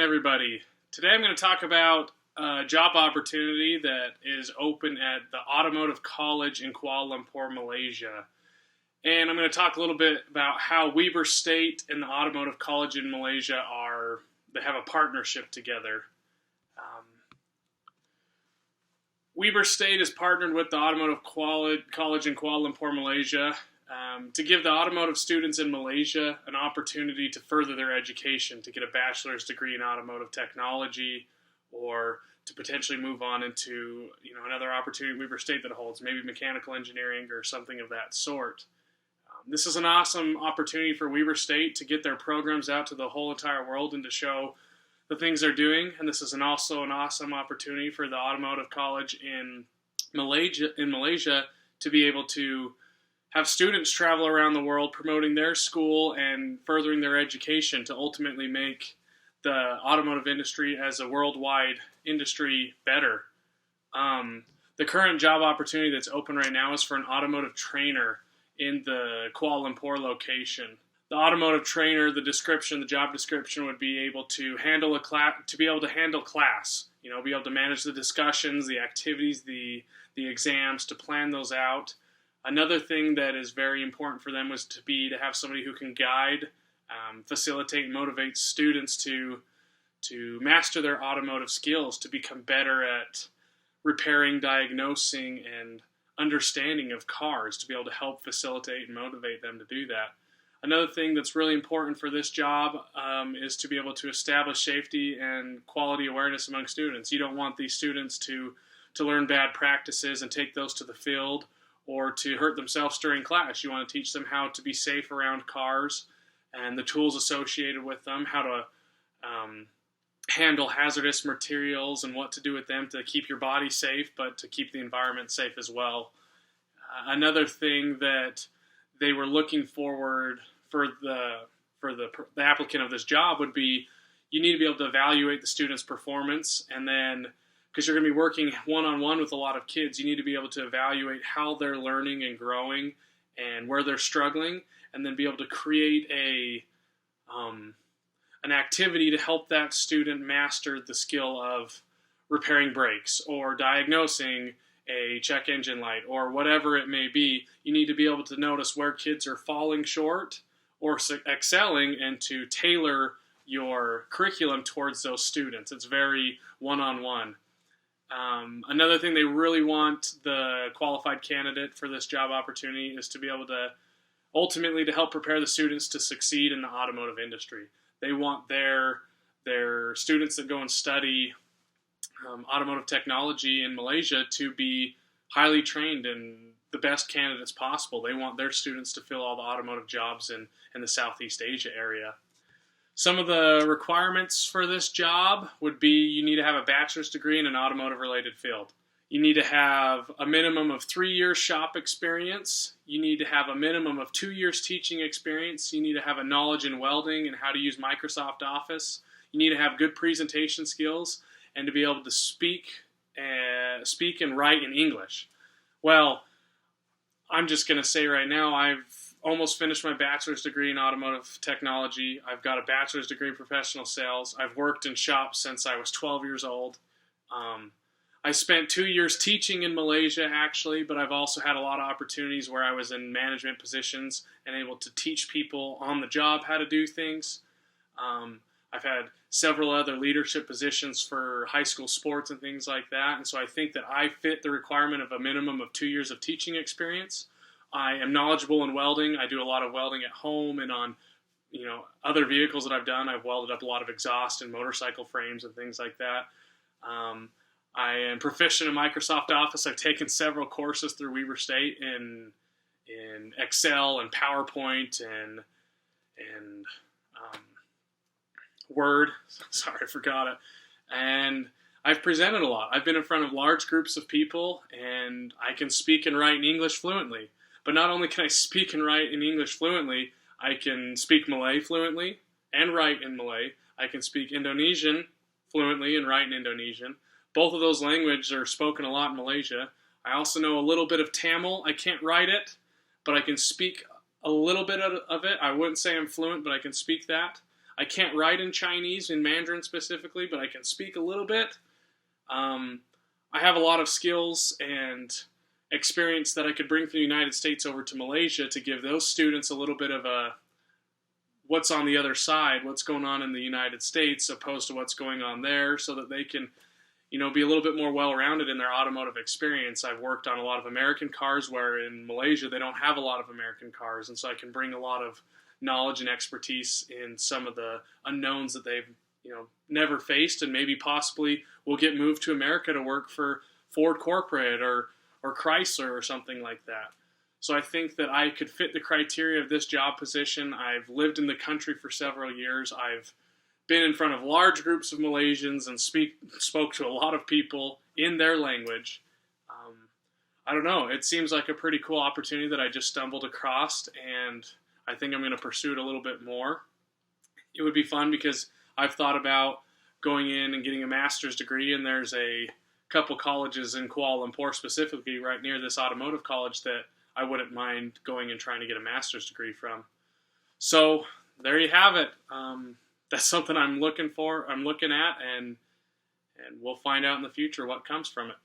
everybody. Today I'm going to talk about a job opportunity that is open at the Automotive College in Kuala Lumpur, Malaysia. And I'm going to talk a little bit about how Weber State and the Automotive College in Malaysia they have a partnership together. Weber State is partnered with the Automotive College in Kuala Lumpur, Malaysia, to give the automotive students in Malaysia an opportunity to further their education, to get a bachelor's degree in automotive technology, or to potentially move on into another opportunity at Weber State that holds, maybe mechanical engineering or something of that sort. This is an awesome opportunity for Weber State to get their programs out to the whole entire world and to show the things they're doing. And this is also an awesome opportunity for the Automotive College in Malaysia to be able to have students travel around the world promoting their school and furthering their education to ultimately make the automotive industry as a worldwide industry better. The current job opportunity that's open right now is for an automotive trainer in the Kuala Lumpur location. The automotive trainer, the job description would be able to handle class, be able to manage the discussions, the activities, the exams, to plan those out. Another thing that is very important for them was to have somebody who can guide, facilitate, and motivate students to master their automotive skills, to become better at repairing, diagnosing, and understanding of cars, to be able to help facilitate and motivate them to do that. Another thing that's really important for this job is to be able to establish safety and quality awareness among students. You don't want these students to learn bad practices and take those to the field or to hurt themselves during class. You want to teach them how to be safe around cars and the tools associated with them, how to handle hazardous materials and what to do with them to keep your body safe, but to keep the environment safe as well. Another thing that they were looking forward for the applicant of this job would be, you need to be able to evaluate the student's performance, and then, because you're going to be working one-on-one with a lot of kids, you need to be able to evaluate how they're learning and growing and where they're struggling, and then be able to create an activity to help that student master the skill of repairing brakes or diagnosing a check engine light or whatever it may be. You need to be able to notice where kids are falling short or excelling and to tailor your curriculum towards those students. It's very one-on-one. Another thing they really want the qualified candidate for this job opportunity is to be able to ultimately to help prepare the students to succeed in the automotive industry. They want their students that go and study automotive technology in Malaysia to be highly trained and the best candidates possible. They want their students to fill all the automotive jobs in the Southeast Asia area. Some of the requirements for this job would be, you need to have a bachelor's degree in an automotive-related field. You need to have a minimum of 3 years shop experience. You need to have a minimum of 2 years teaching experience. You need to have a knowledge in welding and how to use Microsoft Office. You need to have good presentation skills and to be able to speak and write in English. Well, I'm just going to say right now, I've almost finished my bachelor's degree in automotive technology. I've got a bachelor's degree in professional sales. I've worked in shops since I was 12 years old. I spent 2 years teaching in Malaysia, actually, but I've also had a lot of opportunities where I was in management positions and able to teach people on the job how to do things. I've had several other leadership positions for high school sports and things like that, and so I think that I fit the requirement of a minimum of 2 years of teaching experience. I am knowledgeable in welding. I do a lot of welding at home and on other vehicles that I've done. I've welded up a lot of exhaust and motorcycle frames and things like that. I am proficient in Microsoft Office. I've taken several courses through Weber State in Excel and PowerPoint and Word. Sorry, I forgot it. And I've presented a lot. I've been in front of large groups of people, and I can speak and write in English fluently. But not only can I speak and write in English fluently, I can speak Malay fluently and write in Malay. I can speak Indonesian fluently and write in Indonesian. Both of those languages are spoken a lot in Malaysia. I also know a little bit of Tamil. I can't write it, but I can speak a little bit of it. I wouldn't say I'm fluent, but I can speak that. I can't write in Chinese, in Mandarin specifically, but I can speak a little bit. I have a lot of skills and experience that I could bring from the United States over to Malaysia to give those students a little bit of a what's on the other side, what's going on in the United States opposed to what's going on there, so that they can, be a little bit more well-rounded in their automotive experience. I've worked on a lot of American cars, where in Malaysia they don't have a lot of American cars, and so I can bring a lot of knowledge and expertise in some of the unknowns that they've never faced, and maybe possibly will get moved to America to work for Ford Corporate or Chrysler or something like that. So I think that I could fit the criteria of this job position. I've lived in the country for several years. I've been in front of large groups of Malaysians and spoke to a lot of people in their language. I don't know. It seems like a pretty cool opportunity that I just stumbled across, and I think I'm going to pursue it a little bit more. It would be fun because I've thought about going in and getting a master's degree, and there's a couple colleges in Kuala Lumpur specifically right near this automotive college that I wouldn't mind going and trying to get a master's degree from. So there you have it. That's something I'm looking at, and we'll find out in the future what comes from it.